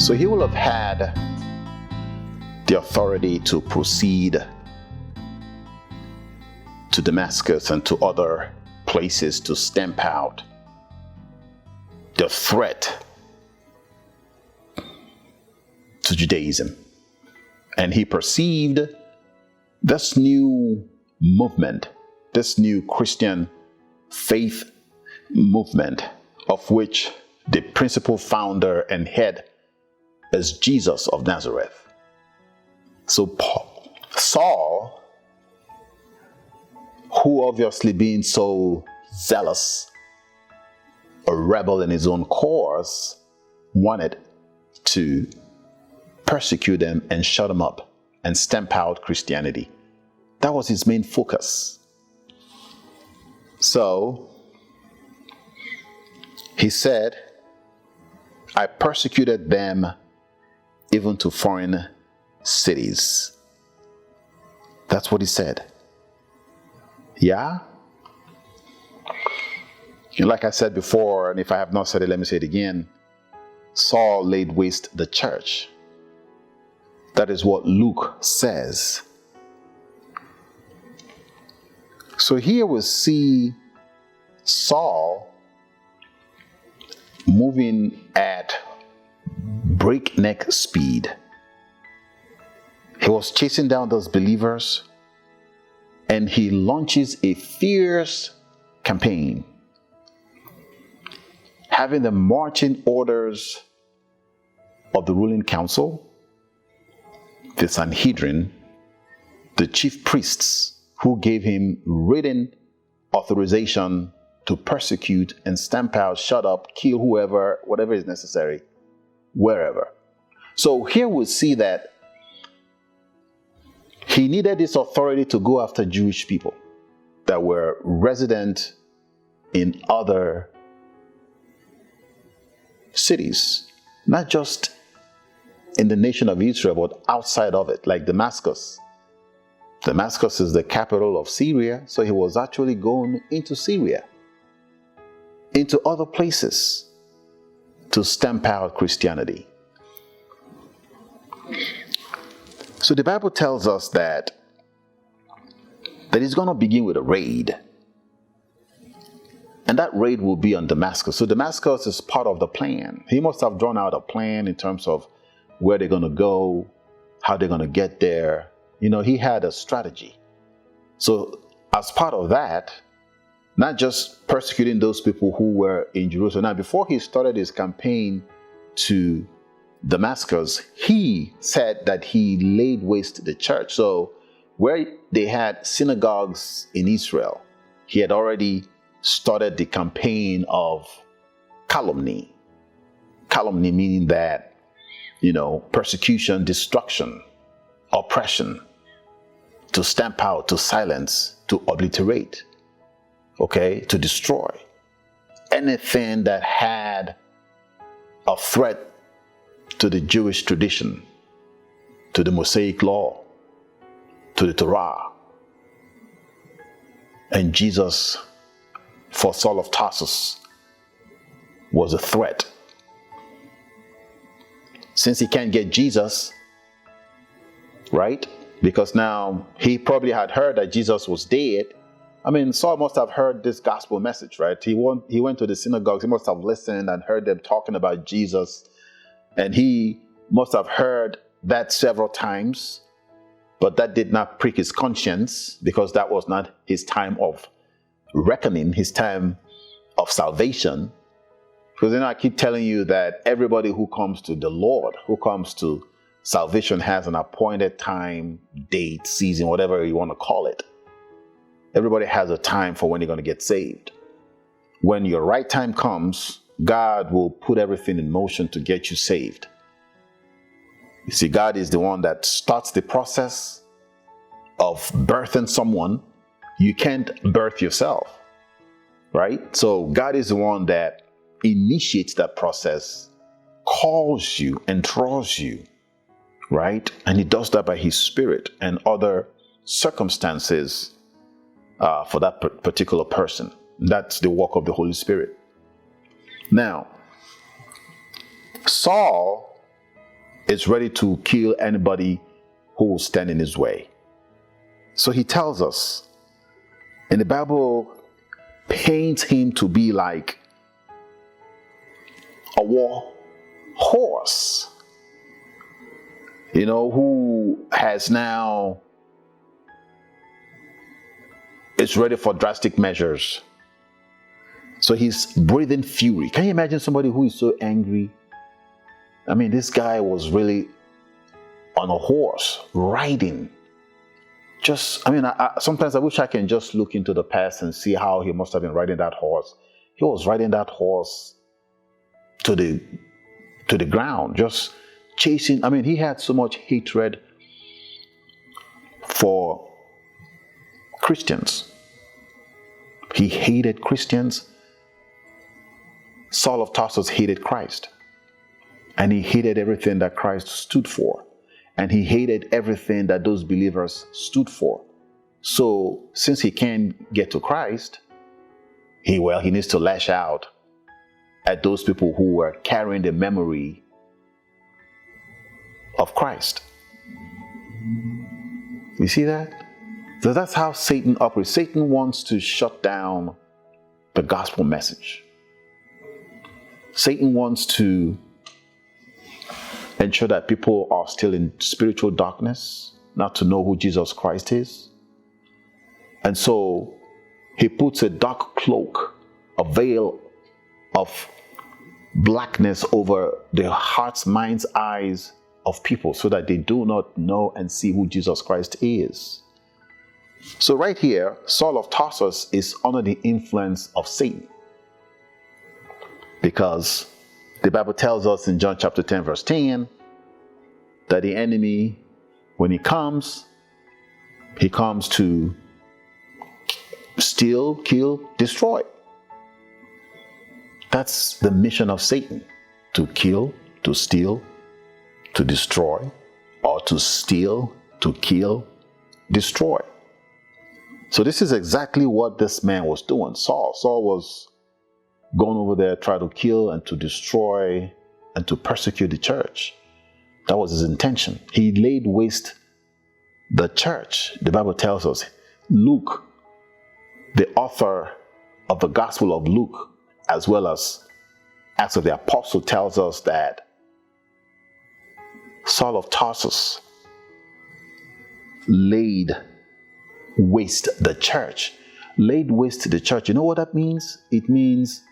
So he will have had the authority to proceed to Damascus and to other places to stamp out the threat to Judaism. And he perceived this new movement, this new Christian faith movement, of which the principal founder and head is Jesus of Nazareth. So Saul, who obviously being so zealous, a rebel in his own cause, wanted to persecute them and shut them up and stamp out Christianity. That was his main focus. So he said, I persecuted them even to foreign cities. That's what he said. Yeah? And like I said before, and if I have not said it, let me say it again. Saul laid waste the church. That is what Luke says. So here we see Saul moving at breakneck speed. He was chasing down those believers, and he launches a fierce campaign, having the marching orders of the ruling council, the Sanhedrin, the chief priests, who gave him written authorization to persecute and stamp out, shut up, kill whoever, whatever is necessary, wherever. So here we see that he needed this authority to go after Jewish people that were resident in other cities, not just in the nation of Israel, but outside of it, like Damascus. Damascus is the capital of Syria, so he was actually going into Syria, into other places, to stamp out Christianity. So the Bible tells us that he's going to begin with a raid. And that raid will be on Damascus. So Damascus is part of the plan. He must have drawn out a plan in terms of where they're going to go, how they're going to get there. You know, he had a strategy. So as part of that, not just persecuting those people who were in Jerusalem. Now, before he started his campaign to Damascus, he said that he laid waste the church. So where they had synagogues in Israel, he had already started the campaign of calumny. Calumny meaning that, you know, persecution, destruction, oppression, to stamp out, to silence, to obliterate, okay, to destroy anything that had a threat to the Jewish tradition, to the Mosaic law, to the Torah. And Jesus, for Saul of Tarsus, was a threat. Since he can't get Jesus, right? Because now he probably had heard that Jesus was dead. I mean, Saul must have heard this gospel message, right? He went to the synagogues. He must have listened and heard them talking about Jesus. And he must have heard that several times. But that did not prick his conscience, because that was not his time of reckoning, his time of salvation. Because I keep telling you that everybody who comes to the Lord, who comes to salvation, has an appointed time, date, season, whatever you want to call it. Everybody has a time for when you're going to get saved. When your right time comes, God will put everything in motion to get you saved. You see, God is the one that starts the process of birthing someone. You can't birth yourself, right? So God is the one that initiates that process, calls you and draws you, right? And he does that by his Spirit and other circumstances for that particular person. That's the work of the Holy Spirit. Now, Saul is ready to kill anybody who will stand in his way. So he tells us, and the Bible paints him to be like a war horse, who has now is ready for drastic measures. So he's breathing fury. Can you imagine somebody who is so angry? I mean, this guy was really on a horse, riding. Sometimes I wish I can just look into the past and see how he must have been riding that horse. He was riding that horse to the ground, just chasing. I mean, he had so much hatred for Christians. He hated Christians. Saul of Tarsus hated Christ. And he hated everything that Christ stood for. And he hated everything that those believers stood for. So since he can't get to Christ, he needs to lash out at those people who were carrying the memory of Christ. You see that? So that's how Satan operates. Satan wants to shut down the gospel message. Satan wants to ensure that people are still in spiritual darkness, not to know who Jesus Christ is. And so he puts a dark cloak, a veil of blackness over the hearts, minds, eyes of people so that they do not know and see who Jesus Christ is. So right here, Saul of Tarsus is under the influence of Satan. Because the Bible tells us in John chapter 10 verse 10 that the enemy, when he comes to steal, kill, destroy. That's the mission of Satan, to kill, to steal, to destroy, or to steal, to kill, destroy. So this is exactly what this man was doing. Saul was going over there, trying to kill and to destroy and to persecute the church. That was his intention. He laid waste the church. The Bible tells us, Luke, the author of the Gospel of Luke, as well as Acts of the Apostle, tells us that Saul of Tarsus laid waste the church. Laid waste the church. You know what that means? It means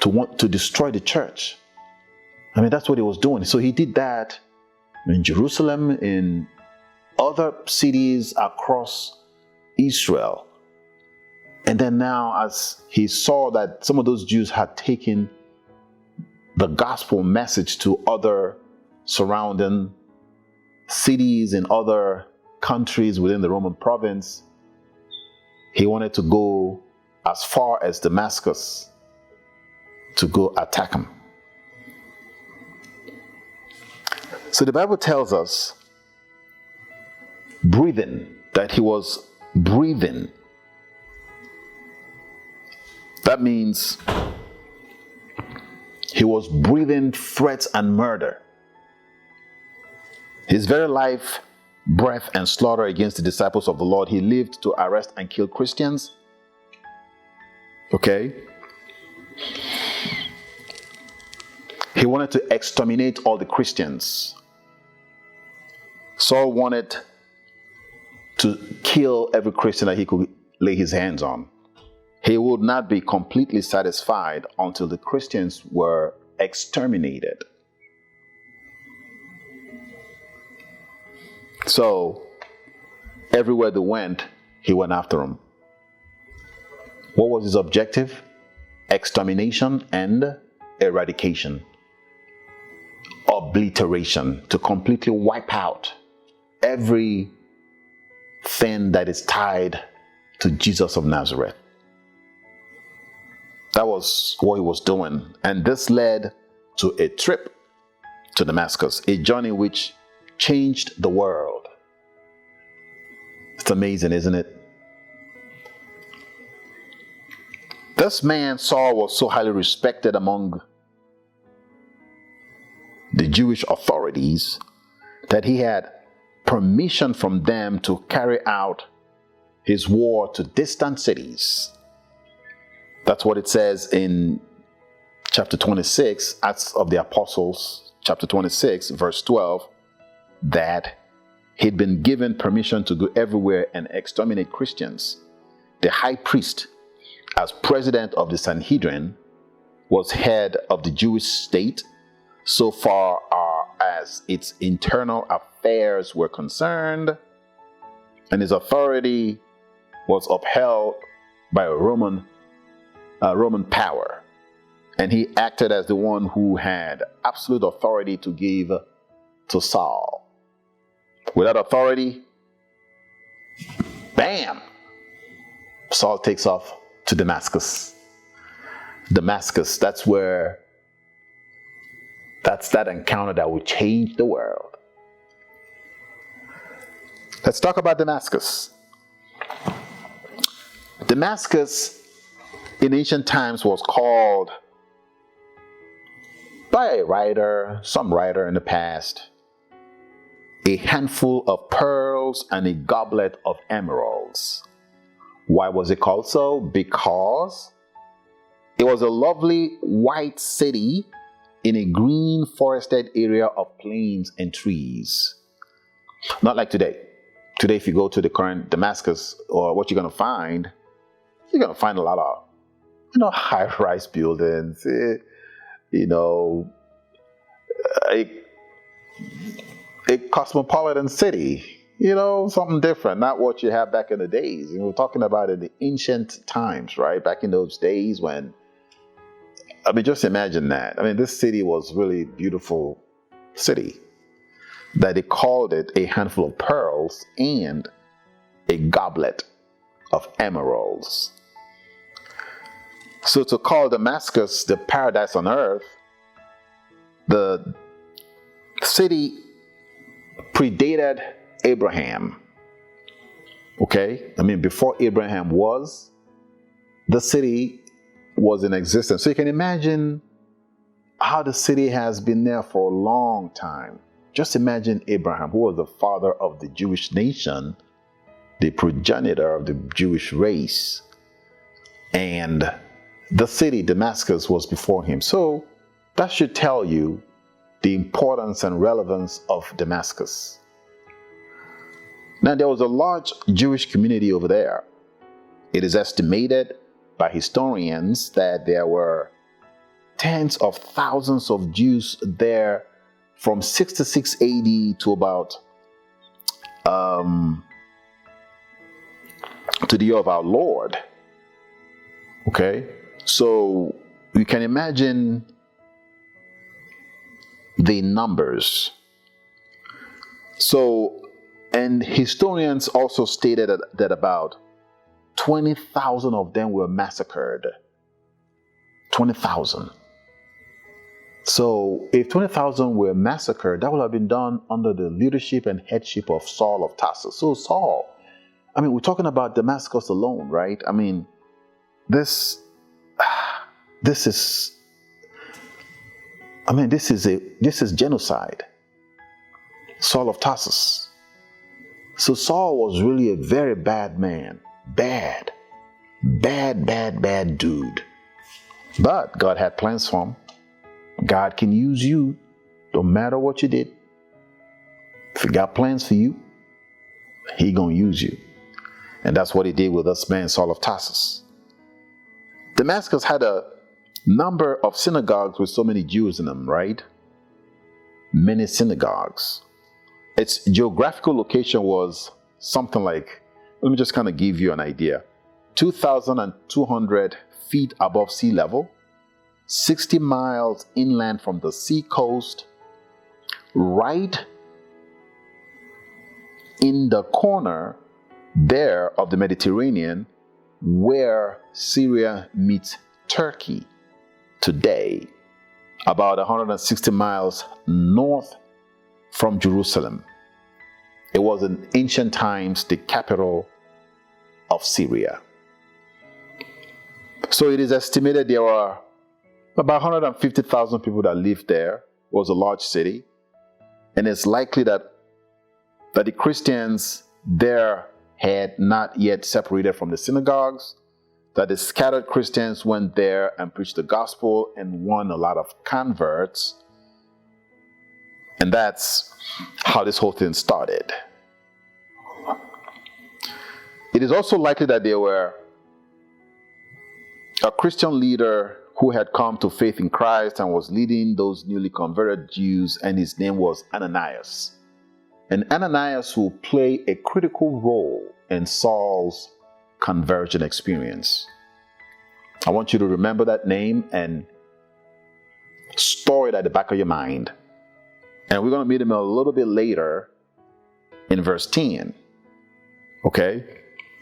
to want to destroy the church. I mean, that's what he was doing. So he did that in Jerusalem, in other cities across Israel. And then now, as he saw that some of those Jews had taken the gospel message to other surrounding cities and other countries within the Roman province, he wanted to go as far as Damascus to go attack him. So the Bible tells us, that he was breathing. That means he was breathing threats and murder. His very life, breath, and slaughter against the disciples of the Lord. He lived to arrest and kill Christians. Okay? He wanted to exterminate all the Christians. Saul wanted to kill every Christian that he could lay his hands on. He would not be completely satisfied until the Christians were exterminated. So, everywhere they went, he went after them. What was his objective? Extermination and eradication. Obliteration. To completely wipe out everything that is tied to Jesus of Nazareth. That was what he was doing. And this led to a trip to Damascus, a journey which changed the world. It's amazing, isn't it? This man, Saul, was so highly respected among Jewish authorities that he had permission from them to carry out his war to distant cities. That's what it says in chapter 26, Acts of the Apostles, chapter 26, verse 12, that he'd been given permission to go everywhere and exterminate Christians. The high priest, as president of the Sanhedrin, was head of the Jewish state so far as its internal affairs were concerned, and his authority was upheld by a Roman power. And he acted as the one who had absolute authority to give to Saul. Without authority, bam, Saul takes off to Damascus. Damascus, that's that encounter that will change the world. Let's talk about Damascus. Damascus in ancient times was called by some writer in the past, a handful of pearls and a goblet of emeralds. Why was it called so? Because it was a lovely white city in a green forested area of plains and trees. Not like today. Today, if you go to the current Damascus, or what you're going to find a lot of, high-rise buildings, a cosmopolitan city, something different, not what you have back in the days. We're talking about in the ancient times, right? Back in those days when, just imagine that. This city was really beautiful city, that they called it a handful of pearls and a goblet of emeralds. So to call Damascus the paradise on earth, the city predated Abraham. Okay? Before Abraham was, the city was in existence. So you can imagine how the city has been there for a long time. Just imagine Abraham, who was the father of the Jewish nation, the progenitor of the Jewish race, and the city, Damascus, was before him. So that should tell you the importance and relevance of Damascus. Now, there was a large Jewish community over there. It is estimated by historians that there were tens of thousands of Jews there from 66 AD to about to the year of our Lord. Okay, so you can imagine the numbers. So, and historians also stated that about 20,000 of them were massacred. 20,000. So if 20,000 were massacred, that would have been done under the leadership and headship of Saul of Tarsus. So Saul, we're talking about Damascus alone, right? This is genocide. Saul of Tarsus. So Saul was really a very bad man. Bad dude. But God had plans for him. God can use you no matter what you did. If he got plans for you, he gonna use you. And that's what he did with this man, Saul of Tarsus. Damascus had a number of synagogues with so many Jews in them, right? Many synagogues. Its geographical location was something like, let me just kind of give you an idea. 2,200 feet above sea level, 60 miles inland from the sea coast, right in the corner there of the Mediterranean where Syria meets Turkey today, about 160 miles north from Jerusalem. It was in ancient times the capital of Syria. So it is estimated there were about 150,000 people that lived there was a large city, and it's likely that the Christians there had not yet separated from the synagogues, that the scattered Christians went there and preached the gospel and won a lot of converts. And that's how this whole thing started. It is also likely that there were a Christian leader who had come to faith in Christ and was leading those newly converted Jews, and his name was Ananias. And Ananias will play a critical role in Saul's conversion experience. I want you to remember that name and store it at the back of your mind. And we're going to meet him a little bit later in verse 10. Okay?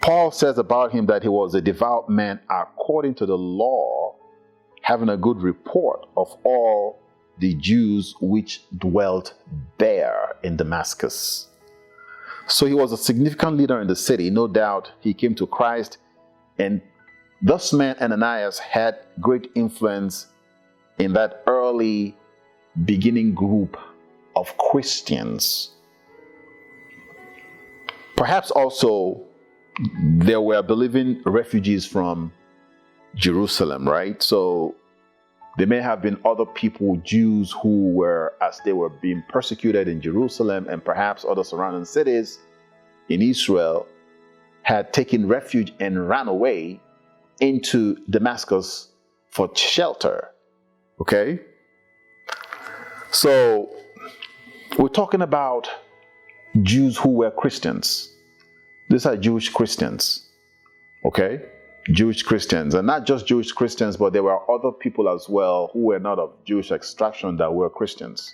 Paul says about him that he was a devout man according to the law, having a good report of all the Jews which dwelt there in Damascus. So he was a significant leader in the city. No doubt he came to Christ, and this man Ananias had great influence in that early beginning group of Christians. Perhaps also there were believing refugees from Jerusalem, right? So there may have been other people, Jews, who were, as they were being persecuted in Jerusalem and perhaps other surrounding cities in Israel, had taken refuge and ran away into Damascus for shelter. Okay? So we're talking about Jews who were Christians. These are Jewish Christians. Okay? Jewish Christians, and not just Jewish Christians, but there were other people as well who were not of Jewish extraction that were Christians,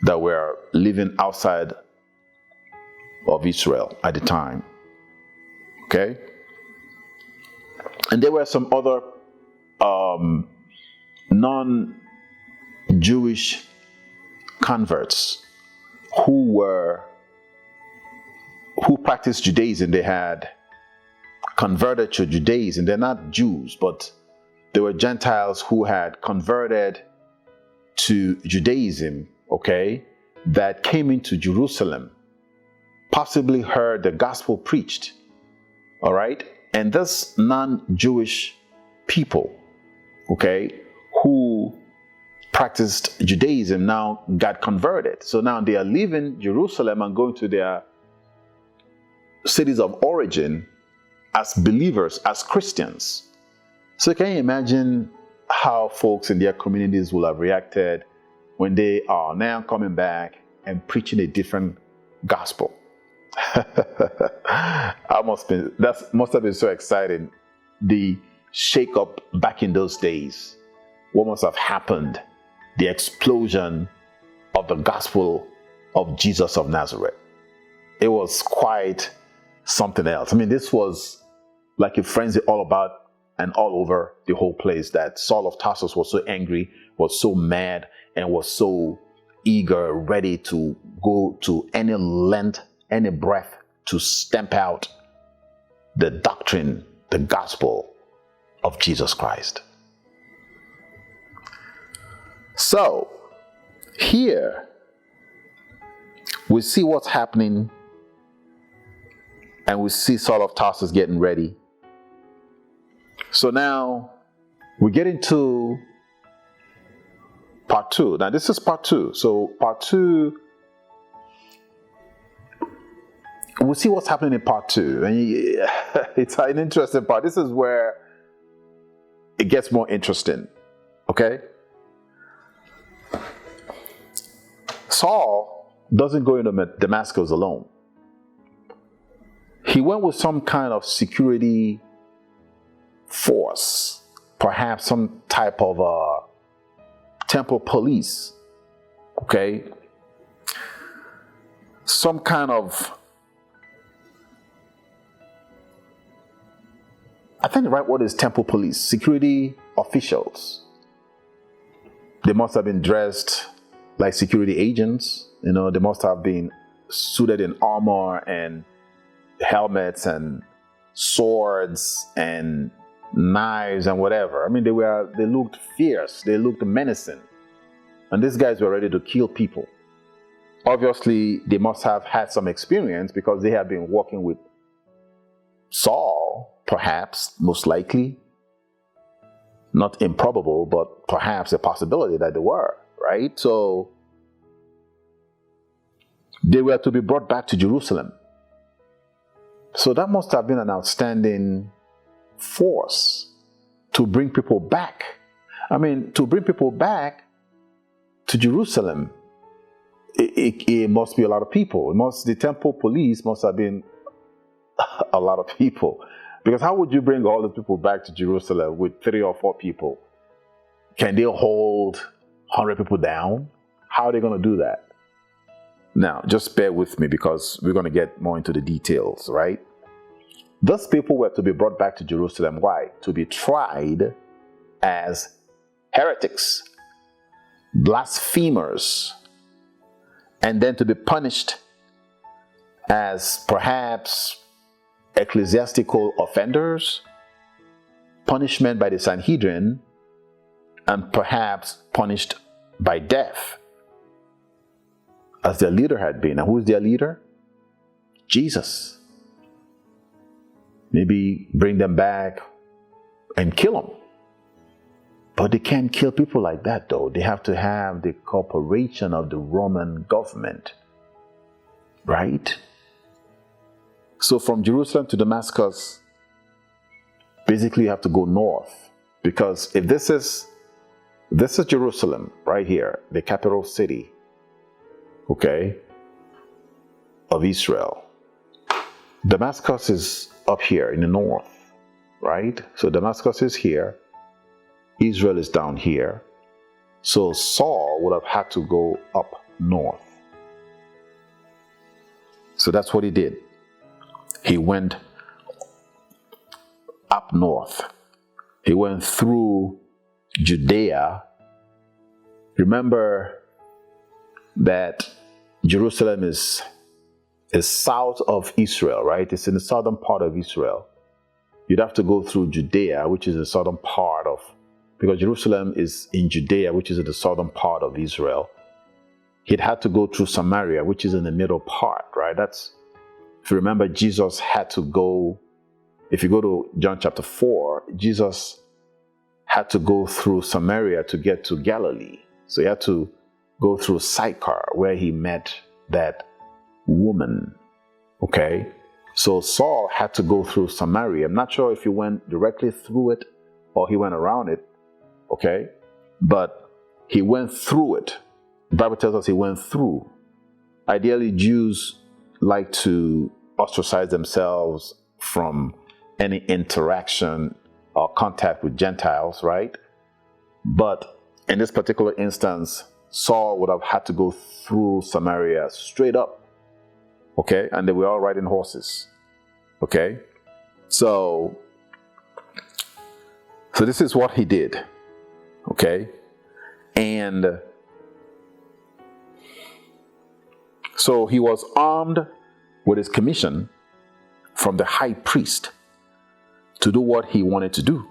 that were living outside of Israel at the time. Okay? And there were some other non-Jewish converts who practiced Judaism. They had converted to Judaism. They're not Jews, but they were Gentiles who had converted to Judaism, okay, that came into Jerusalem, possibly heard the gospel preached, all right? And this non-Jewish people, okay, who practiced Judaism now got converted. So now they are leaving Jerusalem and going to their cities of origin as believers, as Christians. So can you imagine how folks in their communities will have reacted when they are now coming back and preaching a different gospel? That must have been so exciting. The shake-up back in those days. What must have happened? The explosion of the gospel of Jesus of Nazareth. It was quite something else. I mean, this was like a frenzy all about and all over the whole place, that Saul of Tarsus was so angry, was so mad, and was so eager, ready to go to any length, any breath to stamp out the doctrine, the gospel of Jesus Christ. So, here we see what's happening, and we see Saul of Tarsus getting ready. So now we get into part 2. Now this is part 2. So part 2, we'll see what's happening in part 2. And it's an interesting part. This is where it gets more interesting. Okay? Saul doesn't go into Damascus alone. He went with some kind of security force, perhaps some type of temple police, okay? Some kind of, I think the right word is temple police, security officials. They must have been dressed like security agents, you know, they must have been suited in armor and helmets and swords and knives and whatever. I mean, they looked fierce, they looked menacing. And these guys were ready to kill people. Obviously, they must have had some experience because they had been working with Saul, perhaps, most likely. Not improbable, but perhaps a possibility that they were, right? So they were to be brought back to Jerusalem. So that must have been an outstanding force to bring people back. I mean, to bring people back to Jerusalem, it must be a lot of people. The temple police must have been a lot of people. Because how would you bring all the people back to Jerusalem with 3 or 4 people? Can they hold 100 people down? How are they going to do that? Now, just bear with me because we're going to get more into the details, right? Those people were to be brought back to Jerusalem. Why? To be tried as heretics, blasphemers, and then to be punished as perhaps ecclesiastical offenders, punishment by the Sanhedrin, and perhaps punished by death, as their leader had been. And who's their leader? Jesus. Maybe bring them back and kill them. But they can't kill people like that, though. They have to have the cooperation of the Roman government, right? So from Jerusalem to Damascus, basically you have to go north, because if this is Jerusalem right here, the capital city, okay, of Israel. Damascus is up here in the north, right? So Damascus is here, Israel is down here. So Saul would have had to go up north. So that's what he did. He went up north. He went through Judea. Remember that Jerusalem is south of Israel, right? It's in the southern part of Israel. You'd have to go through Judea, which is the southern part of, because Jerusalem is in Judea, which is in the southern part of Israel. He'd had to go through Samaria, which is in the middle part, right? If you remember, Jesus had to go, if you go to John chapter 4, Jesus had to go through Samaria to get to Galilee. So he had to go through Sychar, where he met that woman, okay? So Saul had to go through Samaria. I'm not sure if he went directly through it or he went around it, okay? But he went through it. The Bible tells us he went through. Ideally, Jews like to ostracize themselves from any interaction or contact with Gentiles, right? But in this particular instance, Saul would have had to go through Samaria straight up, okay? And they were all riding horses, okay? So this is what he did, okay? And so he was armed with his commission from the high priest to do what he wanted to do,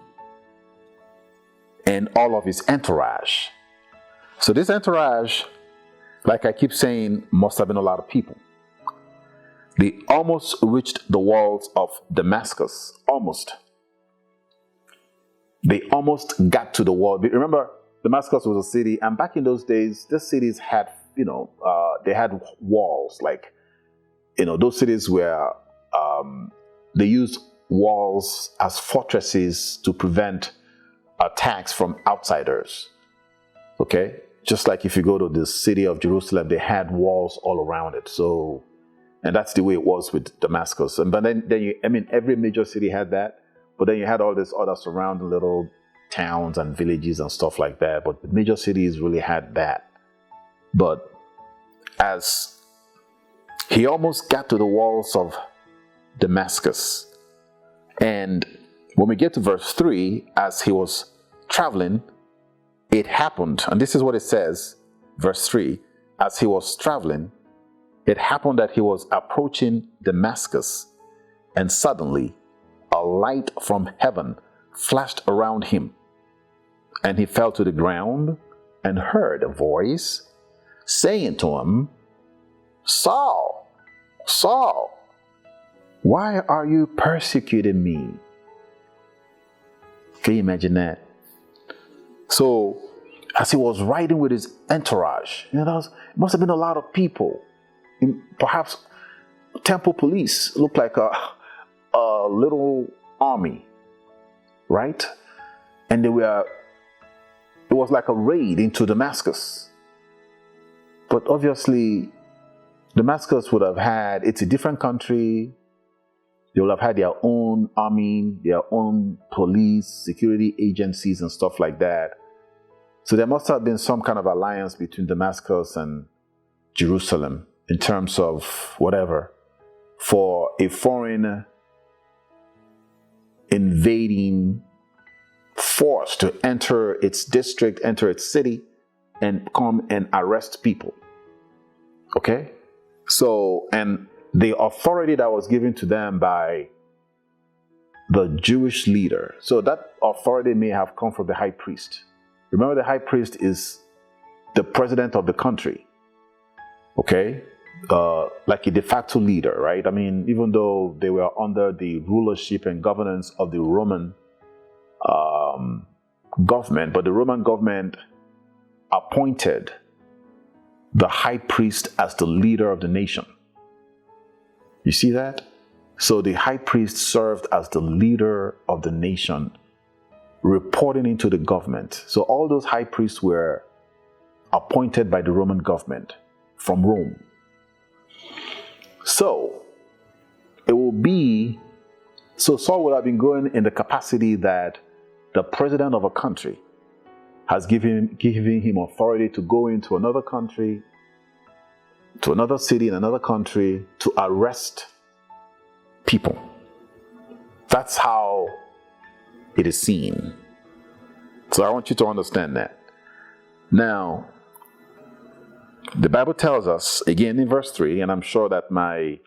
and all of his entourage. So this entourage, like I keep saying, must have been a lot of people. They almost reached the walls of Damascus. Almost. They almost got to the wall. Remember, Damascus was a city, and back in those days, these cities had, they had walls. Like, those cities were, they used walls as fortresses to prevent attacks from outsiders. Okay? Just like if you go to the city of Jerusalem, they had walls all around it. So, and that's the way it was with Damascus. But then every major city had that. But then you had all these other surrounding little towns and villages and stuff like that. But the major cities really had that. But as he almost got to the walls of Damascus. And when we get to verse 3, as he was traveling, it happened, and this is what it says, verse 3, as he was traveling, it happened that he was approaching Damascus, and suddenly a light from heaven flashed around him, and he fell to the ground and heard a voice saying to him, Saul, Saul, why are you persecuting me? Can you imagine that? So, as he was riding with his entourage, it must have been a lot of people. Perhaps temple police looked like a little army, right? And it was like a raid into Damascus. But obviously, Damascus would have had, it's a different country. They would have had their own army, their own police, security agencies and stuff like that. So there must have been some kind of alliance between Damascus and Jerusalem in terms of whatever. For a foreign invading force to enter its district, enter its city, and come and arrest people. Okay? So, and the authority that was given to them by the Jewish leader. So that authority may have come from the high priest. Remember, the high priest is the president of the country. Okay? Like a de facto leader, right? I mean, even though they were under the rulership and governance of the Roman government, but the Roman government appointed the high priest as the leader of the nation. You see that? So the high priest served as the leader of the nation, reporting into the government. So all those high priests were appointed by the Roman government from Rome. So it will be, so Saul would have been going in the capacity that the president of a country has given him authority to go into another country, to another city in another country, to arrest people. That's how it is seen. So I want you to understand that. Now, the Bible tells us, again in verse 3, and I'm sure that my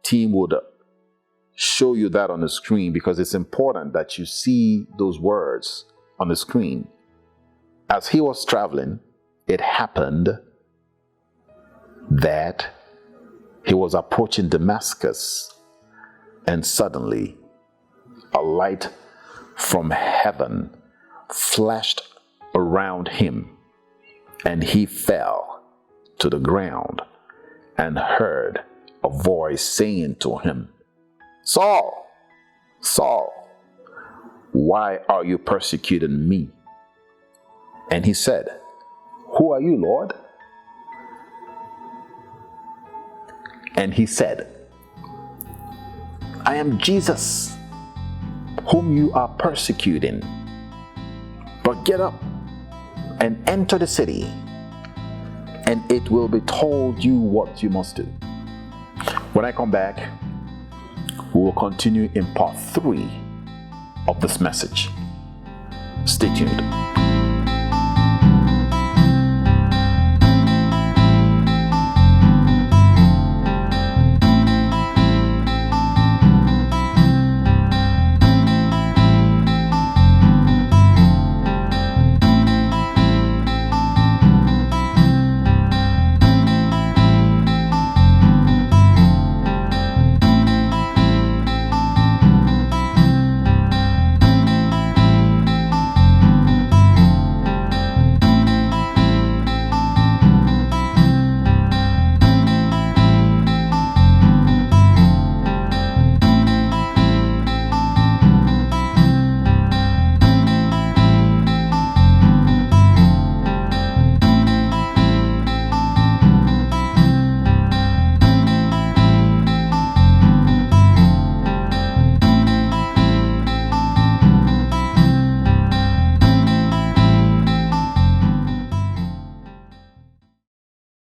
team would show you that on the screen because it's important that you see those words on the screen. As he was traveling, it happened that he was approaching Damascus, and suddenly a light from heaven flashed around him, and he fell to the ground and heard a voice saying to him, Saul, Saul, why are you persecuting me? And he said, Who are you, Lord? And he said, I am Jesus, whom you are persecuting. But get up and enter the city, and it will be told you what you must do. When I come back, we will continue in part 3 of this message. Stay tuned.